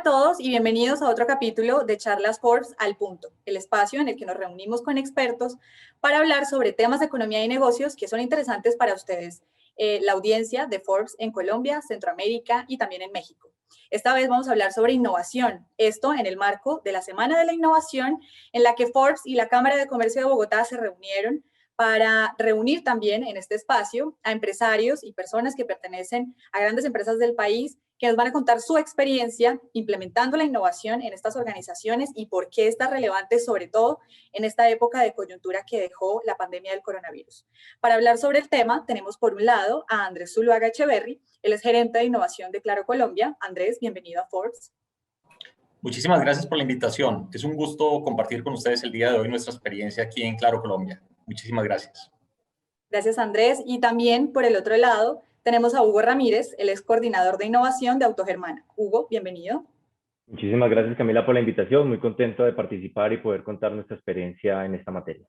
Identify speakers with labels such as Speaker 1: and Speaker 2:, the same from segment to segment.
Speaker 1: a todos y bienvenidos a otro capítulo de Charlas Forbes al Punto, el espacio en el que nos reunimos con expertos para hablar sobre temas de economía y negocios que son interesantes para ustedes, la audiencia de Forbes en Colombia, Centroamérica y también en México. Esta vez vamos a hablar sobre innovación, esto en el marco de la Semana de la Innovación, en la que Forbes y la Cámara de Comercio de Bogotá se reunieron para reunir también en este espacio a empresarios y personas que pertenecen a grandes empresas del país que nos van a contar su experiencia implementando la innovación en estas organizaciones y por qué está relevante, sobre todo en esta época de coyuntura que dejó la pandemia del coronavirus. Para hablar sobre el tema, tenemos por un lado a Andrés Zuluaga Echeverry, él es gerente de innovación de Claro Colombia. Andrés, bienvenido a Forbes.
Speaker 2: Muchísimas gracias por la invitación. Es un gusto compartir con ustedes el día de hoy nuestra experiencia aquí en Claro Colombia. Muchísimas gracias.
Speaker 1: Gracias, Andrés. Y también por el otro lado tenemos a Hugo Ramírez, él es coordinador de innovación de Autogermana. Hugo, bienvenido.
Speaker 3: Muchísimas gracias, Camila, por la invitación. Muy contento de participar y poder contar nuestra experiencia en esta materia.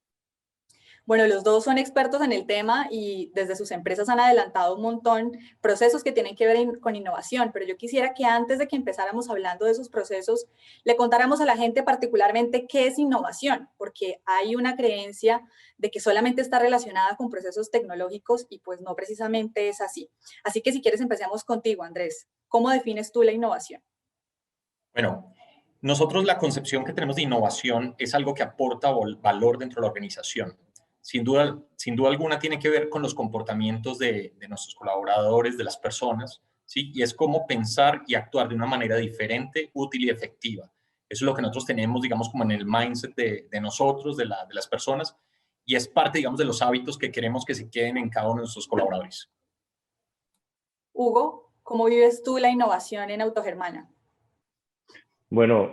Speaker 1: Bueno, los dos son expertos en el tema y desde sus empresas han adelantado un montón procesos que tienen que ver con innovación, pero yo quisiera que antes de que empezáramos hablando de esos procesos, le contáramos a la gente particularmente qué es innovación, porque hay una creencia de que solamente está relacionada con procesos tecnológicos y pues no precisamente es así. Así que si quieres empecemos contigo, Andrés. ¿Cómo defines tú la innovación?
Speaker 2: Bueno, nosotros la concepción que tenemos de innovación es algo que aporta valor dentro de la organización. Sin duda alguna tiene que ver con los comportamientos de nuestros colaboradores, de las personas, ¿sí? Y es cómo pensar y actuar de una manera diferente, útil y efectiva. Eso es lo que nosotros tenemos, digamos, como en el mindset de nosotros, de las personas, y es parte, digamos, de los hábitos que queremos que se queden en cada uno de nuestros colaboradores.
Speaker 1: Hugo, ¿cómo vives tú la innovación en Autogermana?
Speaker 3: Bueno,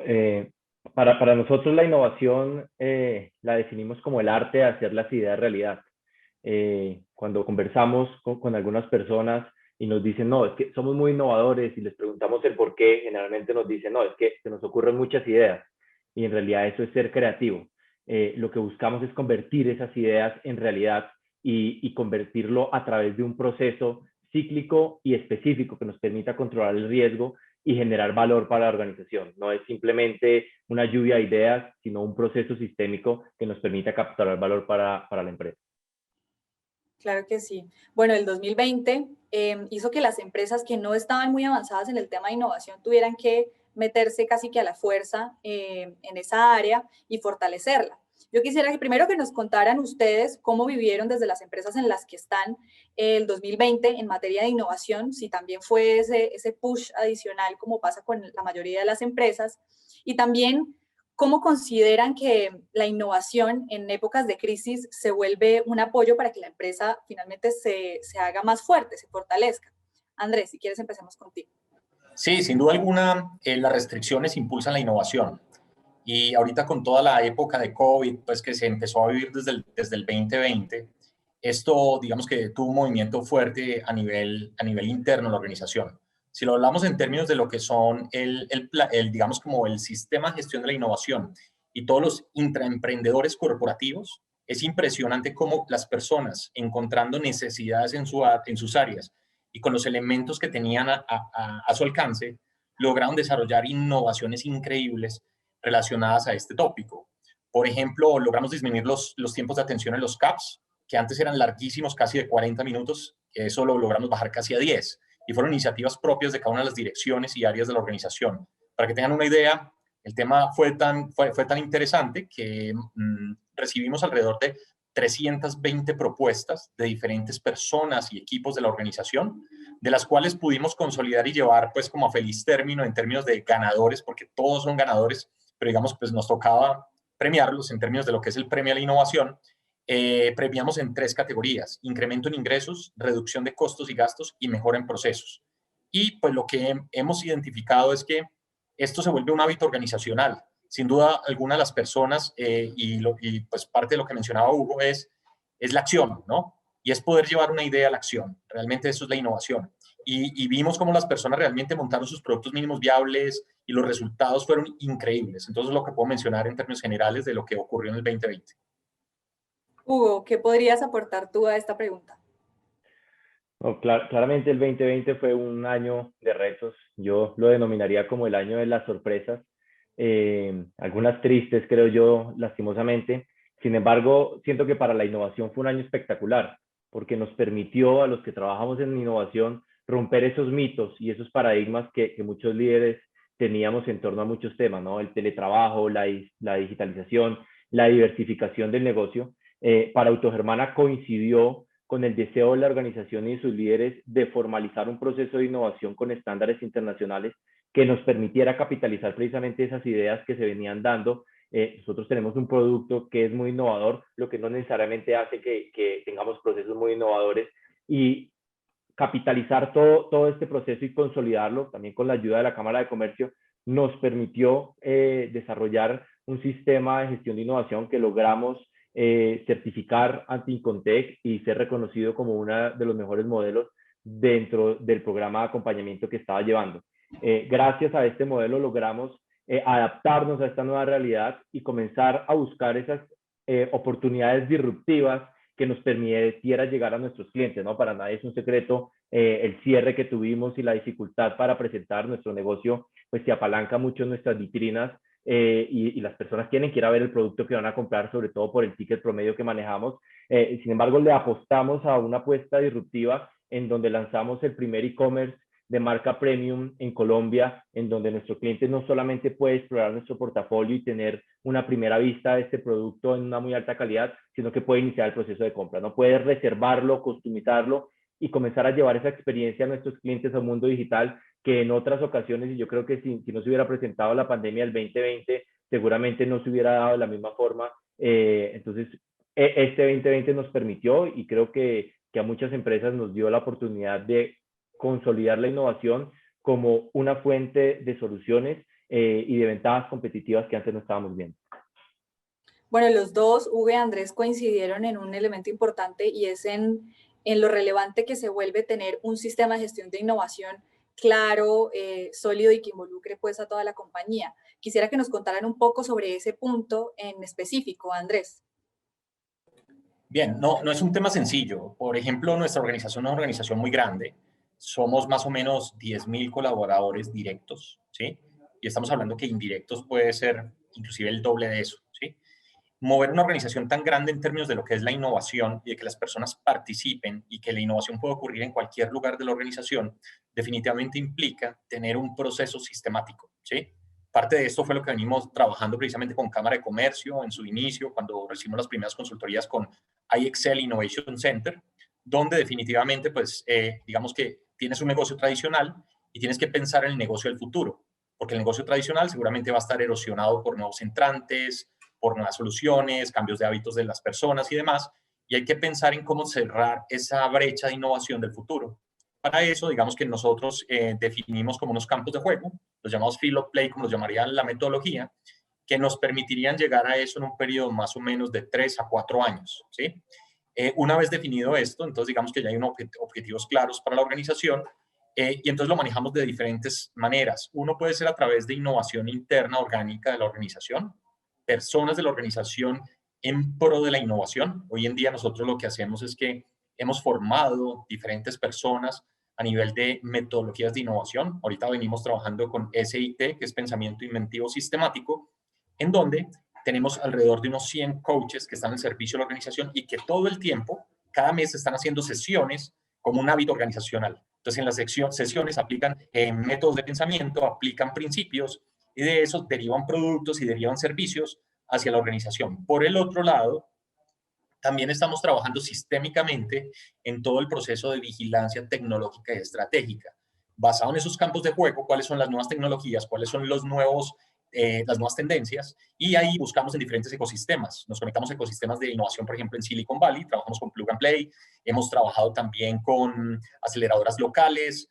Speaker 3: para nosotros la innovación la definimos como el arte de hacer las ideas realidad. Cuando conversamos con algunas personas y nos dicen, no, es que somos muy innovadores y les preguntamos el por qué, generalmente nos dicen, no, es que se nos ocurren muchas ideas y en realidad eso es ser creativo. Lo que buscamos es convertir esas ideas en realidad y convertirlo a través de un proceso cíclico y específico que nos permita controlar el riesgo y generar valor para la organización. No es simplemente una lluvia de ideas, sino un proceso sistémico que nos permita capturar valor para la empresa.
Speaker 1: Claro que sí. Bueno, el 2020 hizo que las empresas que no estaban muy avanzadas en el tema de innovación tuvieran que meterse casi que a la fuerza en esa área y fortalecerla. Yo quisiera que primero que nos contaran ustedes cómo vivieron desde las empresas en las que están el 2020 en materia de innovación, si también fue ese push adicional como pasa con la mayoría de las empresas, y también ¿cómo consideran que la innovación en épocas de crisis se vuelve un apoyo para que la empresa finalmente se haga más fuerte, se fortalezca? Andrés, si quieres empecemos contigo.
Speaker 2: Sí, sin duda alguna, las restricciones impulsan la innovación. Y ahorita con toda la época de COVID, pues que se empezó a vivir desde el 2020, esto digamos que tuvo un movimiento fuerte a nivel interno de la organización. Si lo hablamos en términos de lo que son digamos como el sistema de gestión de la innovación y todos los intraemprendedores corporativos, es impresionante cómo las personas encontrando necesidades en sus áreas y con los elementos que tenían a su alcance, lograron desarrollar innovaciones increíbles relacionadas a este tópico. Por ejemplo, logramos disminuir los tiempos de atención en los CAPS, que antes eran larguísimos, casi de 40 minutos, eso lo logramos bajar casi a 10, y fueron iniciativas propias de cada una de las direcciones y áreas de la organización. Para que tengan una idea, el tema fue tan interesante que recibimos alrededor de 320 propuestas de diferentes personas y equipos de la organización, de las cuales pudimos consolidar y llevar pues como a feliz término en términos de ganadores, porque todos son ganadores, pero digamos pues nos tocaba premiarlos en términos de lo que es el premio a la innovación. Premiamos en 3 categorías: incremento en ingresos, reducción de costos y gastos y mejora en procesos. Y pues lo que hemos identificado es que esto se vuelve un hábito organizacional. Sin duda alguna las personas, y pues parte de lo que mencionaba Hugo es la acción, ¿no? Y es poder llevar una idea a la acción. Realmente eso es la innovación. Y vimos cómo las personas realmente montaron sus productos mínimos viables y los resultados fueron increíbles. Entonces, lo que puedo mencionar en términos generales de lo que ocurrió en el 2020.
Speaker 1: Hugo, ¿qué podrías aportar tú a esta pregunta?
Speaker 3: No, claramente el 2020 fue un año de retos. Yo lo denominaría como el año de las sorpresas, algunas tristes, creo yo, lastimosamente. Sin embargo, siento que para la innovación fue un año espectacular, porque nos permitió a los que trabajamos en innovación romper esos mitos y esos paradigmas que muchos líderes teníamos en torno a muchos temas, ¿no? El teletrabajo, la digitalización, la diversificación del negocio. Para Autogermana coincidió con el deseo de la organización y de sus líderes de formalizar un proceso de innovación con estándares internacionales que nos permitiera capitalizar precisamente esas ideas que se venían dando. Nosotros tenemos un producto que es muy innovador, lo que no necesariamente hace que tengamos procesos muy innovadores, y capitalizar todo este proceso y consolidarlo también con la ayuda de la Cámara de Comercio nos permitió desarrollar un sistema de gestión de innovación que logramos certificar ante Incontec y ser reconocido como uno de los mejores modelos dentro del programa de acompañamiento que estaba llevando. Gracias a este modelo logramos adaptarnos a esta nueva realidad y comenzar a buscar esas oportunidades disruptivas que nos permitiera llegar a nuestros clientes, ¿no? Para nadie es un secreto el cierre que tuvimos y la dificultad para presentar nuestro negocio, pues se apalanca mucho en nuestras vitrinas y las personas quieren que ir a ver el producto que van a comprar, sobre todo por el ticket promedio que manejamos. Sin embargo, le apostamos a una apuesta disruptiva en donde lanzamos el primer e-commerce de marca premium en Colombia, en donde nuestro cliente no solamente puede explorar nuestro portafolio y tener una primera vista de este producto en una muy alta calidad, sino que puede iniciar el proceso de compra, no puede reservarlo, customizarlo y comenzar a llevar esa experiencia a nuestros clientes a un mundo digital que en otras ocasiones, y yo creo que si no se hubiera presentado la pandemia del 2020, seguramente no se hubiera dado de la misma forma. Entonces, este 2020 nos permitió y creo que a muchas empresas nos dio la oportunidad de consolidar la innovación como una fuente de soluciones y de ventajas competitivas que antes no estábamos viendo.
Speaker 1: Bueno, los dos, Hugo y Andrés, coincidieron en un elemento importante y es en lo relevante que se vuelve tener un sistema de gestión de innovación claro, sólido y que involucre pues a toda la compañía. Quisiera que nos contaran un poco sobre ese punto en específico, Andrés.
Speaker 2: Bien, no es un tema sencillo. Por ejemplo, nuestra organización es una organización muy grande. Somos más o menos 10.000 colaboradores directos, ¿sí? Y estamos hablando que indirectos puede ser inclusive el doble de eso, ¿sí? Mover una organización tan grande en términos de lo que es la innovación y de que las personas participen y que la innovación pueda ocurrir en cualquier lugar de la organización, definitivamente implica tener un proceso sistemático, ¿sí? Parte de esto fue lo que venimos trabajando precisamente con Cámara de Comercio en su inicio, cuando recibimos las primeras consultorías con iExcel Innovation Center, donde definitivamente, pues, digamos que tienes un negocio tradicional y tienes que pensar en el negocio del futuro, porque el negocio tradicional seguramente va a estar erosionado por nuevos entrantes, por nuevas soluciones, cambios de hábitos de las personas y demás, y hay que pensar en cómo cerrar esa brecha de innovación del futuro. Para eso, digamos que nosotros definimos como unos campos de juego, los llamamos field of play, como los llamaría la metodología, que nos permitirían llegar a eso en un periodo más o menos de 3 a 4 años, ¿sí? Una vez definido esto, entonces digamos que ya hay unos objetivos claros para la organización y entonces lo manejamos de diferentes maneras. Uno puede ser a través de innovación interna orgánica de la organización, personas de la organización en pro de la innovación. Hoy en día nosotros lo que hacemos es que hemos formado diferentes personas a nivel de metodologías de innovación. Ahorita venimos trabajando con SIT, que es Pensamiento Inventivo Sistemático, en donde tenemos alrededor de unos 100 coaches que están en servicio de la organización y que todo el tiempo, cada mes, están haciendo sesiones como un hábito organizacional. Entonces, en las sesiones aplican métodos de pensamiento, aplican principios y de eso derivan productos y derivan servicios hacia la organización. Por el otro lado, también estamos trabajando sistémicamente en todo el proceso de vigilancia tecnológica y estratégica. Basado en esos campos de juego, cuáles son las nuevas tecnologías, cuáles son las nuevas tendencias, y ahí buscamos en diferentes ecosistemas. Nos conectamos a ecosistemas de innovación, por ejemplo, en Silicon Valley, trabajamos con Plug and Play, hemos trabajado también con aceleradoras locales,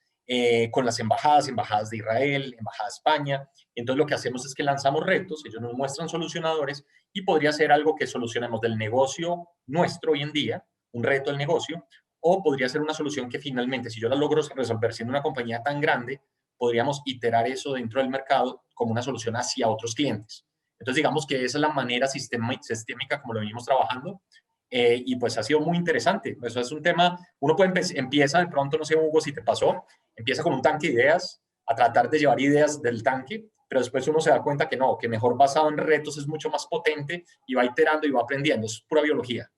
Speaker 2: con las embajadas de Israel, embajada de España. Entonces lo que hacemos es que lanzamos retos, ellos nos muestran solucionadores y podría ser algo que solucionemos del negocio nuestro hoy en día, un reto del negocio, o podría ser una solución que finalmente, si yo la logro resolver siendo una compañía tan grande, podríamos iterar eso dentro del mercado como una solución hacia otros clientes. Entonces, digamos que esa es la manera sistémica como lo venimos trabajando. y pues ha sido muy interesante. Eso es un tema, uno puede empieza de pronto, no sé, Hugo, si te pasó, empieza con un tanque de ideas, a tratar de llevar ideas del tanque, pero después uno se da cuenta que no, que mejor basado en retos es mucho más potente y va iterando y va aprendiendo, es pura biología.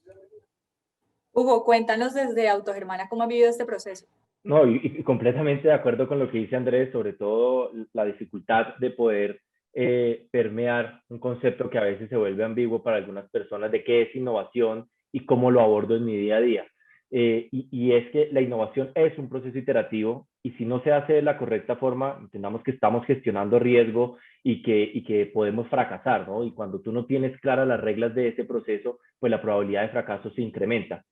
Speaker 1: Hugo, cuéntanos desde Autogermana cómo ha vivido este proceso.
Speaker 3: No, y completamente de acuerdo con lo que dice Andrés, sobre todo la dificultad de poder permear un concepto que a veces se vuelve ambiguo para algunas personas de qué es innovación y cómo lo abordo en mi día a día. Y es que la innovación es un proceso iterativo y si no se hace de la correcta forma, entendamos que estamos gestionando riesgo y que podemos fracasar, ¿no? Y cuando tú no tienes claras las reglas de ese proceso, pues la probabilidad de fracaso se incrementa.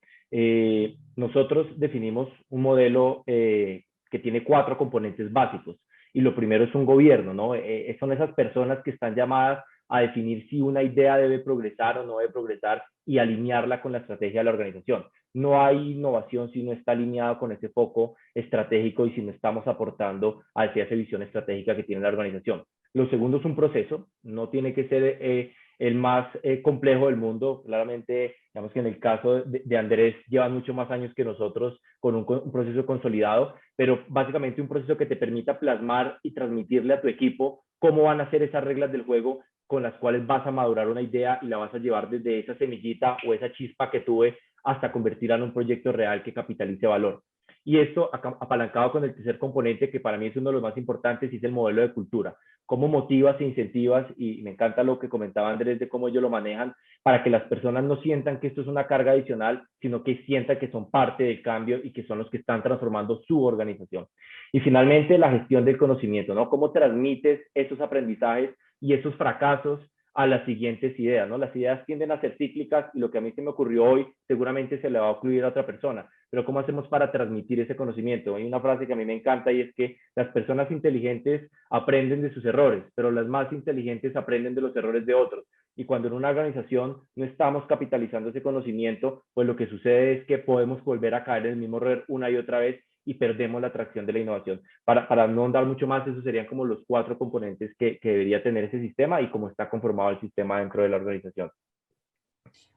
Speaker 3: Nosotros definimos un modelo que tiene 4 componentes básicos. Y lo primero es un gobierno, ¿no? Son esas personas que están llamadas a definir si una idea debe progresar o no debe progresar y alinearla con la estrategia de la organización. No hay innovación si no está alineado con ese foco estratégico y si no estamos aportando hacia esa visión estratégica que tiene la organización. Lo segundo es un proceso, no tiene que ser el más complejo del mundo. Claramente, digamos que en el caso de Andrés llevan mucho más años que nosotros con un proceso consolidado, pero básicamente un proceso que te permita plasmar y transmitirle a tu equipo cómo van a ser esas reglas del juego con las cuales vas a madurar una idea y la vas a llevar desde esa semillita o esa chispa que tuve hasta convertirla en un proyecto real que capitalice valor. Y esto apalancado con el tercer componente, que para mí es uno de los más importantes, y es el modelo de cultura. Cómo motivas e incentivas, y me encanta lo que comentaba Andrés de cómo ellos lo manejan, para que las personas no sientan que esto es una carga adicional, sino que sientan que son parte del cambio y que son los que están transformando su organización. Y finalmente, la gestión del conocimiento, ¿no? Cómo transmites esos aprendizajes y esos fracasos a las siguientes ideas, ¿no? Las ideas tienden a ser cíclicas y lo que a mí se me ocurrió hoy seguramente se le va a ocurrir a otra persona, pero ¿cómo hacemos para transmitir ese conocimiento? Hay una frase que a mí me encanta y es que las personas inteligentes aprenden de sus errores, pero las más inteligentes aprenden de los errores de otros. Y cuando en una organización no estamos capitalizando ese conocimiento, pues lo que sucede es que podemos volver a caer en el mismo error una y otra vez y perdemos la atracción de la innovación. Para no andar mucho más, esos serían como los 4 componentes que debería tener ese sistema y cómo está conformado el sistema dentro de la organización.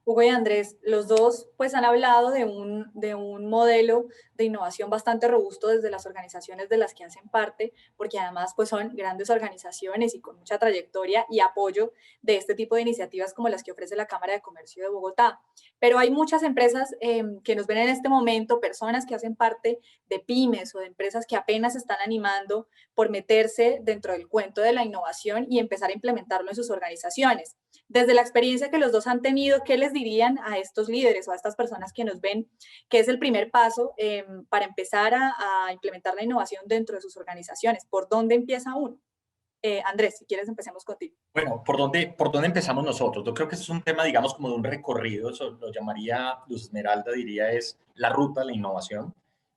Speaker 1: Hugo y Andrés, los dos pues han hablado de un modelo de innovación bastante robusto desde las organizaciones de las que hacen parte, porque además pues son grandes organizaciones y con mucha trayectoria y apoyo de este tipo de iniciativas como las que ofrece la Cámara de Comercio de Bogotá. Pero hay muchas empresas que nos ven en este momento, personas que hacen parte de pymes o de empresas que apenas están animando por meterse dentro del cuento de la innovación y empezar a implementarlo en sus organizaciones. Desde la experiencia que los dos han tenido, ¿qué les dirían a estos líderes o a estas personas que nos ven que es el primer paso para empezar a implementar la innovación dentro de sus organizaciones? ¿Por dónde empieza uno? Andrés, si quieres empecemos contigo.
Speaker 2: Bueno, ¿por dónde empezamos nosotros? Yo creo que es un tema, digamos, como de un recorrido, eso lo llamaría Luz Esmeralda, diría, es la ruta de la innovación.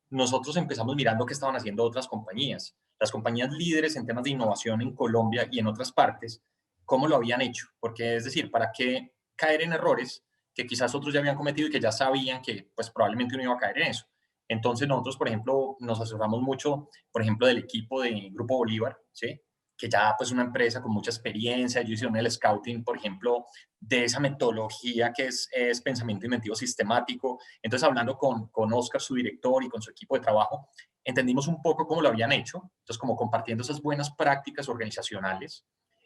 Speaker 2: Nosotros empezamos mirando qué estaban haciendo otras compañías, las compañías líderes en temas de innovación en Colombia y en otras partes, cómo lo habían hecho, porque es decir, ¿para qué caer en errores que quizás otros ya habían cometido y que ya sabían que pues probablemente uno iba a caer en eso? Entonces nosotros, por ejemplo, nos asesoramos mucho, por ejemplo, del equipo de Grupo Bolívar, ¿sí? Que ya pues una empresa con mucha experiencia, ellos hicieron el scouting, por ejemplo, de esa metodología que es pensamiento inventivo sistemático. Entonces, hablando con Oscar, su director, y con su equipo de trabajo, entendimos un poco cómo lo habían hecho, entonces como compartiendo esas buenas prácticas organizacionales.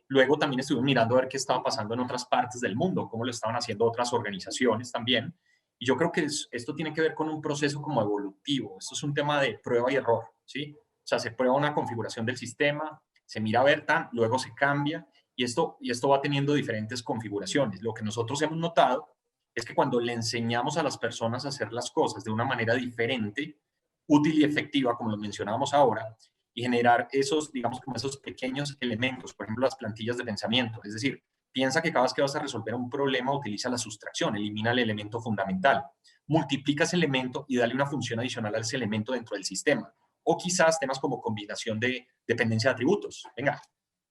Speaker 2: Luego también estuvimos mirando a ver qué estaba pasando en otras partes del mundo, cómo lo estaban haciendo otras organizaciones también. Y yo creo que esto tiene que ver con un proceso como evolutivo. Esto es un tema de prueba y error, ¿sí? O sea, se prueba una configuración del sistema, se mira a ver luego se cambia y esto va teniendo diferentes configuraciones. Lo que nosotros hemos notado es que cuando le enseñamos a las personas a hacer las cosas de una manera diferente, útil y efectiva, como lo mencionábamos ahora, y generar esos, digamos, como esos pequeños elementos, por ejemplo, las plantillas de pensamiento. Es decir, piensa que cada vez que vas a resolver un problema, utiliza la sustracción, elimina el elemento fundamental, multiplica ese elemento y dale una función adicional a ese elemento dentro del sistema. O quizás temas como combinación de dependencia de atributos. Venga,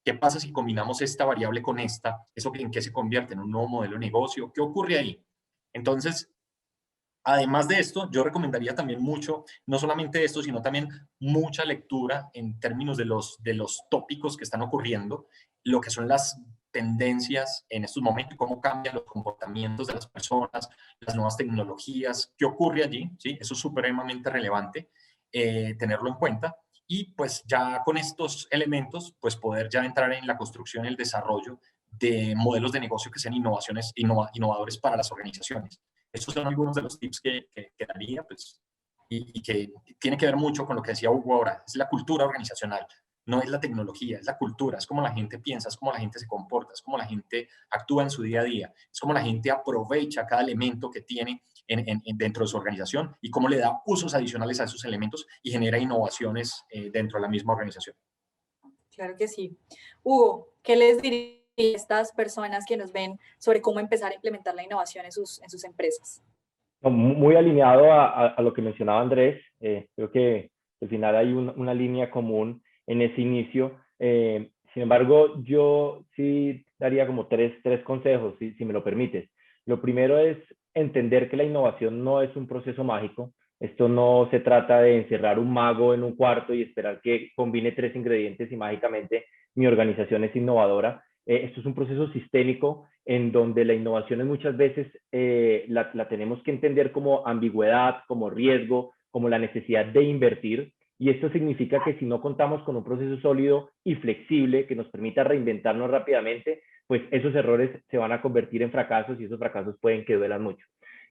Speaker 2: ¿qué pasa si combinamos esta variable con esta? ¿Eso en qué se convierte? ¿En un nuevo modelo de negocio? ¿Qué ocurre ahí? Entonces, además de esto, yo recomendaría también mucho, no solamente esto, sino también mucha lectura en términos de los tópicos que están ocurriendo, lo que son las tendencias en estos momentos, cómo cambian los comportamientos de las personas, las nuevas tecnologías, qué ocurre allí, ¿sí? Eso es supremamente relevante tenerlo en cuenta. Y pues ya con estos elementos, pues poder ya entrar en la construcción y el desarrollo de modelos de negocio que sean innovadores para las organizaciones. Estos son algunos de los tips que daría, pues, y que tiene que ver mucho con lo que decía Hugo ahora, es la cultura organizacional, no es la tecnología, es la cultura, es cómo la gente piensa, es cómo la gente se comporta, es cómo la gente actúa en su día a día, es cómo la gente aprovecha cada elemento que tiene dentro de su organización y cómo le da usos adicionales a esos elementos y genera innovaciones dentro de la misma organización.
Speaker 1: Claro que sí. Hugo, ¿qué les diría a estas personas que nos ven sobre cómo empezar a implementar la innovación en sus empresas?
Speaker 3: Muy alineado a lo que mencionaba Andrés. Creo que al final hay una línea común en ese inicio. Sin embargo, yo sí daría como tres consejos, si me lo permites. Lo primero es entender que la innovación no es un proceso mágico. Esto no se trata de encerrar un mago en un cuarto y esperar que combine 3 ingredientes y mágicamente mi organización es innovadora. Esto es un proceso sistémico en donde la innovación muchas veces la tenemos que entender como ambigüedad, como riesgo, como la necesidad de invertir. Y esto significa que si no contamos con un proceso sólido y flexible que nos permita reinventarnos rápidamente, pues esos errores se van a convertir en fracasos y esos fracasos pueden que duelan mucho.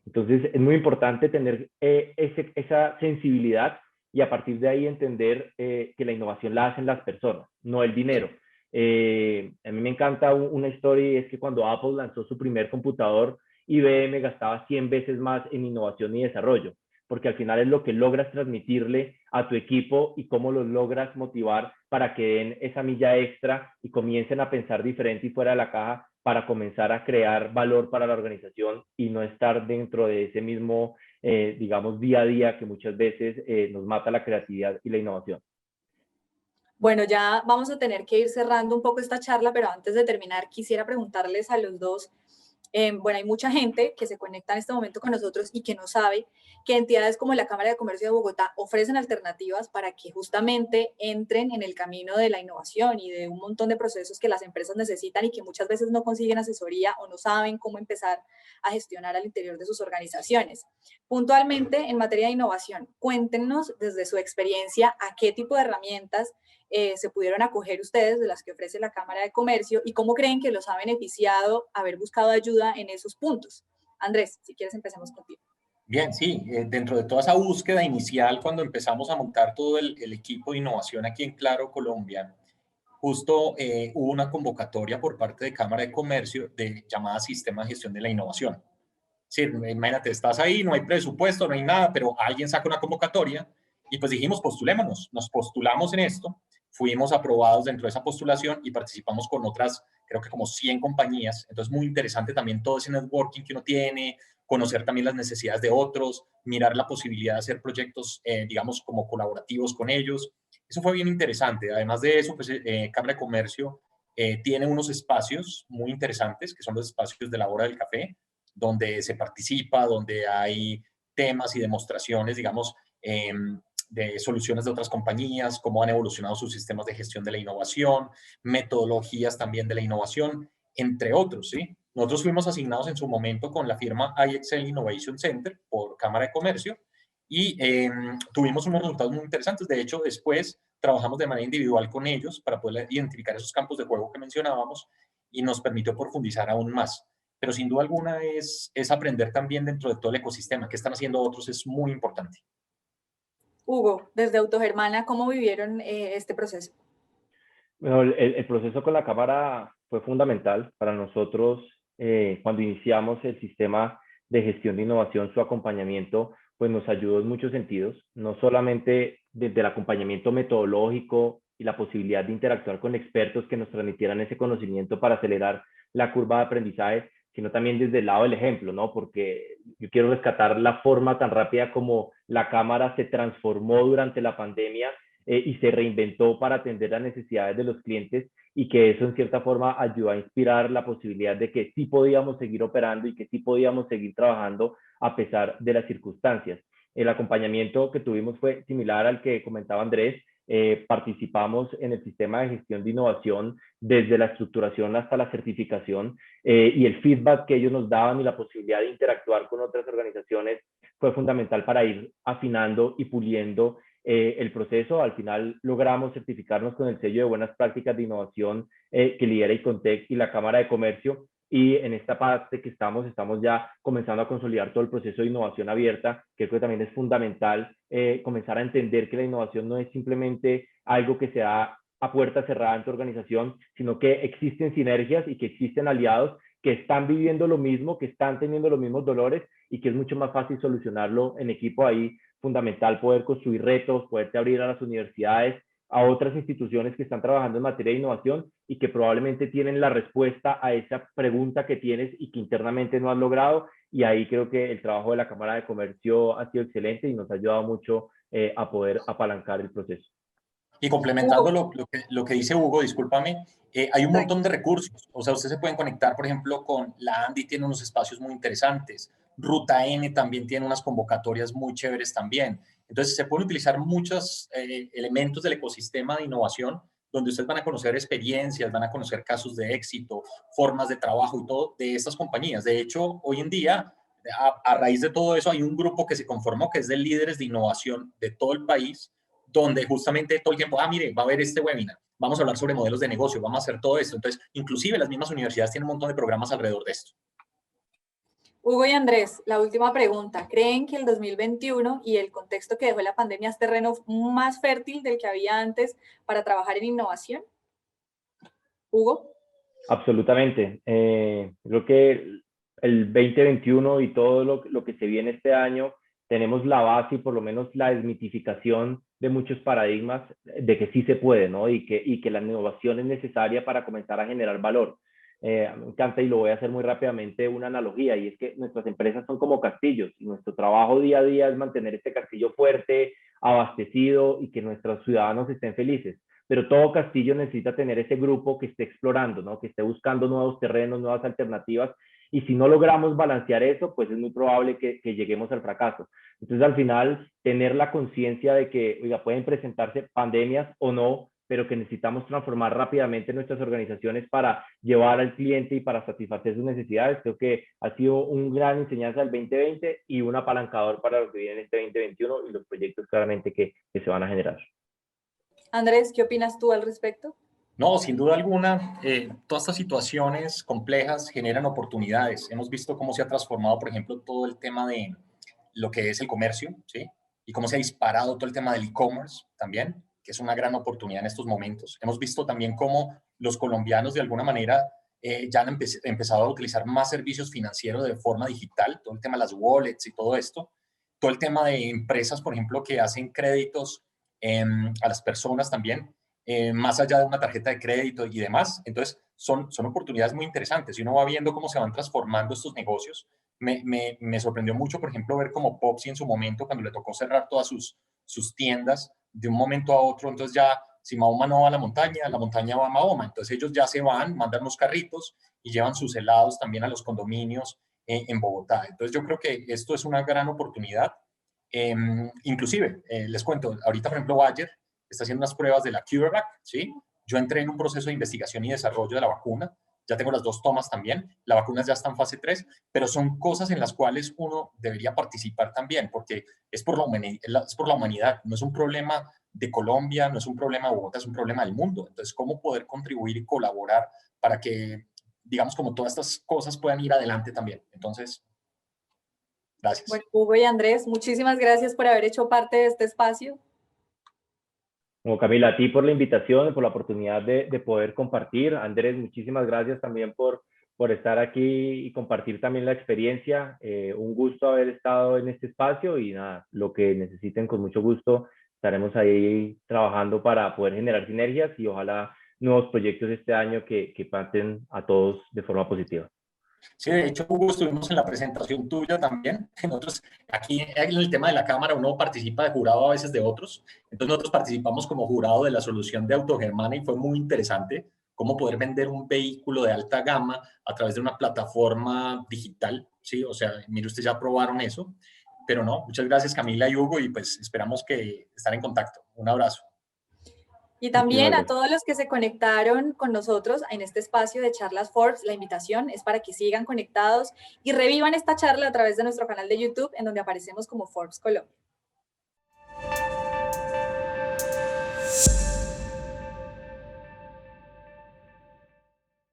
Speaker 3: Entonces es muy importante tener esa sensibilidad y a partir de ahí entender que la innovación la hacen las personas, no el dinero. A mí me encanta una historia y es que cuando Apple lanzó su primer computador, IBM gastaba 100 veces más en innovación y desarrollo, porque al final es lo que logras transmitirle a tu equipo y cómo los logras motivar para que den esa milla extra y comiencen a pensar diferente y fuera de la caja para comenzar a crear valor para la organización y no estar dentro de ese mismo, digamos, día a día que muchas veces nos mata la creatividad y la innovación.
Speaker 1: Bueno, ya vamos a tener que ir cerrando un poco esta charla, pero antes de terminar, quisiera preguntarles a los dos, bueno, hay mucha gente que se conecta en este momento con nosotros y que no sabe que entidades como la Cámara de Comercio de Bogotá ofrecen alternativas para que justamente entren en el camino de la innovación y de un montón de procesos que las empresas necesitan y que muchas veces no consiguen asesoría o no saben cómo empezar a gestionar al interior de sus organizaciones. Puntualmente, en materia de innovación, cuéntenos desde su experiencia a qué tipo de herramientas se pudieron acoger ustedes de las que ofrece la Cámara de Comercio y cómo creen que los ha beneficiado haber buscado ayuda en esos puntos. Andrés, si quieres empecemos contigo.
Speaker 2: Bien, sí, dentro de toda esa búsqueda inicial, cuando empezamos a montar todo el equipo de innovación aquí en Claro, Colombia, justo hubo una convocatoria por parte de Cámara de Comercio llamada Sistema de Gestión de la Innovación. Sí, imagínate, estás ahí, no hay presupuesto, no hay nada, pero alguien saca una convocatoria y pues dijimos, postulémonos, nos postulamos en esto, fuimos aprobados dentro de esa postulación y participamos con otras, creo que como 100 compañías, entonces muy interesante también todo ese networking que uno tiene, conocer también las necesidades de otros, mirar la posibilidad de hacer proyectos, digamos, como colaborativos con ellos. Eso fue bien interesante. Además de eso, pues Cámara de Comercio tiene unos espacios muy interesantes, que son los espacios de la hora del café, donde se participa, donde hay temas y demostraciones, digamos, de soluciones de otras compañías, cómo han evolucionado sus sistemas de gestión de la innovación, metodologías también de la innovación, entre otros, ¿sí? Nosotros fuimos asignados en su momento con la firma iExcel Innovation Center por Cámara de Comercio y tuvimos unos resultados muy interesantes. De hecho, después trabajamos de manera individual con ellos para poder identificar esos campos de juego que mencionábamos y nos permitió profundizar aún más. Pero sin duda alguna es aprender también dentro de todo el ecosistema. ¿Qué están haciendo otros? Es muy importante.
Speaker 1: Hugo, desde Autogermana, ¿cómo vivieron este proceso?
Speaker 3: Bueno, el proceso con la cámara fue fundamental para nosotros cuando iniciamos el sistema de gestión de innovación, su acompañamiento, pues nos ayudó en muchos sentidos, no solamente desde el acompañamiento metodológico y la posibilidad de interactuar con expertos que nos transmitieran ese conocimiento para acelerar la curva de aprendizaje, sino también desde el lado del ejemplo, ¿no? Porque yo quiero rescatar la forma tan rápida como la cámara se transformó durante la pandemia y se reinventó para atender las necesidades de los clientes y que eso en cierta forma ayudó a inspirar la posibilidad de que sí podíamos seguir operando y que sí podíamos seguir trabajando a pesar de las circunstancias. El acompañamiento que tuvimos fue similar al que comentaba Andrés. participamos en el sistema de gestión de innovación desde la estructuración hasta la certificación, y el feedback que ellos nos daban y la posibilidad de interactuar con otras organizaciones fue fundamental para ir afinando y puliendo el proceso. Al final logramos certificarnos con el sello de buenas prácticas de innovación que lidera Icontec y la Cámara de Comercio, y en esta parte que estamos ya comenzando a consolidar todo el proceso de innovación abierta, que creo que también es fundamental comenzar a entender que la innovación no es simplemente algo que se da a puerta cerrada en tu organización, sino que existen sinergias y que existen aliados que están viviendo lo mismo, que están teniendo los mismos dolores y que es mucho más fácil solucionarlo en equipo. Ahí fundamental poder construir retos, poderte abrir a las universidades, a otras instituciones que están trabajando en materia de innovación y que probablemente tienen la respuesta a esa pregunta que tienes y que internamente no has logrado. Y ahí creo que el trabajo de la Cámara de Comercio ha sido excelente y nos ha ayudado mucho a poder apalancar el proceso.
Speaker 2: Y complementando lo que dice Hugo, discúlpame, hay un montón de recursos. O sea, ustedes se pueden conectar, por ejemplo, con la ANDI, tiene unos espacios muy interesantes. Ruta N también tiene unas convocatorias muy chéveres también. Entonces, se pueden utilizar muchos elementos del ecosistema de innovación donde ustedes van a conocer experiencias, van a conocer casos de éxito, formas de trabajo y todo de estas compañías. De hecho, hoy en día, a raíz de todo eso, hay un grupo que se conformó que es de líderes de innovación de todo el país, donde justamente todo el tiempo, mire, va a haber este webinar, vamos a hablar sobre modelos de negocio, vamos a hacer todo esto. Entonces, inclusive las mismas universidades tienen un montón de programas alrededor de esto.
Speaker 1: Hugo y Andrés, la última pregunta. ¿Creen que el 2021 y el contexto que dejó la pandemia es terreno más fértil del que había antes para trabajar en innovación? Hugo.
Speaker 3: Absolutamente. Creo que el 2021 y todo lo que se viene este año, tenemos la base y por lo menos la desmitificación de muchos paradigmas de que sí se puede, ¿no? Y que la innovación es necesaria para comenzar a generar valor. Me encanta, y lo voy a hacer muy rápidamente, una analogía, y es que nuestras empresas son como castillos y nuestro trabajo día a día es mantener este castillo fuerte, abastecido y que nuestros ciudadanos estén felices. Pero todo castillo necesita tener ese grupo que esté explorando, ¿no? Que esté buscando nuevos terrenos, nuevas alternativas, y si no logramos balancear eso, pues es muy probable que lleguemos al fracaso. Entonces, al final, tener la conciencia de que, oiga, pueden presentarse pandemias o no, pero que necesitamos transformar rápidamente nuestras organizaciones para llevar al cliente y para satisfacer sus necesidades, creo que ha sido un gran enseñanza del 2020 y un apalancador para lo que viene en este 2021 y los proyectos claramente que se van a generar.
Speaker 1: Andrés, ¿qué opinas tú al respecto?
Speaker 2: No, sin duda alguna, todas estas situaciones complejas generan oportunidades. Hemos visto cómo se ha transformado, por ejemplo, todo el tema de lo que es el comercio, ¿sí? Y cómo se ha disparado todo el tema del e-commerce también, que es una gran oportunidad en estos momentos. Hemos visto también cómo los colombianos, de alguna manera, ya han empezado a utilizar más servicios financieros de forma digital, todo el tema de las wallets y todo esto. Todo el tema de empresas, por ejemplo, que hacen créditos a las personas también, más allá de una tarjeta de crédito y demás. Entonces, son oportunidades muy interesantes y uno va viendo cómo se van transformando estos negocios. Me sorprendió mucho, por ejemplo, ver cómo Popsi en su momento, cuando le tocó cerrar todas sus tiendas de un momento a otro, entonces ya, si Mahoma no va a la montaña va a Mahoma. Entonces ellos ya se van, mandan los carritos y llevan sus helados también a los condominios en Bogotá. Entonces yo creo que esto es una gran oportunidad. Inclusive, les cuento, ahorita, por ejemplo, Bayer está haciendo unas pruebas de la CureVac, ¿sí? Yo entré en un proceso de investigación y desarrollo de la vacuna, ya tengo las 2 tomas también, la vacuna ya está en fase 3, pero son cosas en las cuales uno debería participar también, porque es por la humanidad, no es un problema de Colombia, no es un problema de Bogotá, es un problema del mundo. Entonces, ¿cómo poder contribuir y colaborar para que, digamos, como todas estas cosas puedan ir adelante también? Entonces, gracias.
Speaker 1: Bueno, Hugo y Andrés, muchísimas gracias por haber hecho parte de este espacio.
Speaker 3: Como Camila, a ti por la invitación, por la oportunidad de poder compartir. Andrés, muchísimas gracias también por estar aquí y compartir también la experiencia. Un gusto haber estado en este espacio y nada, lo que necesiten con mucho gusto estaremos ahí trabajando para poder generar sinergias y ojalá nuevos proyectos este año que parten a todos de forma positiva.
Speaker 2: Sí, de hecho, Hugo, estuvimos en la presentación tuya también. Nosotros, aquí en el tema de la cámara, uno participa de jurado a veces de otros. Entonces, nosotros participamos como jurado de la solución de Autogermana y fue muy interesante cómo poder vender un vehículo de alta gama a través de una plataforma digital. Sí, o sea, mire, ustedes ya probaron eso. Pero no, muchas gracias Camila y Hugo y pues esperamos que estar en contacto. Un abrazo.
Speaker 1: Y también
Speaker 3: Muchísimas
Speaker 1: a
Speaker 3: gracias.
Speaker 1: todos los que se conectaron con nosotros en este espacio de Charlas Forbes, la invitación es para que sigan conectados y revivan esta charla a través de nuestro canal de YouTube, en donde aparecemos como Forbes Colombia.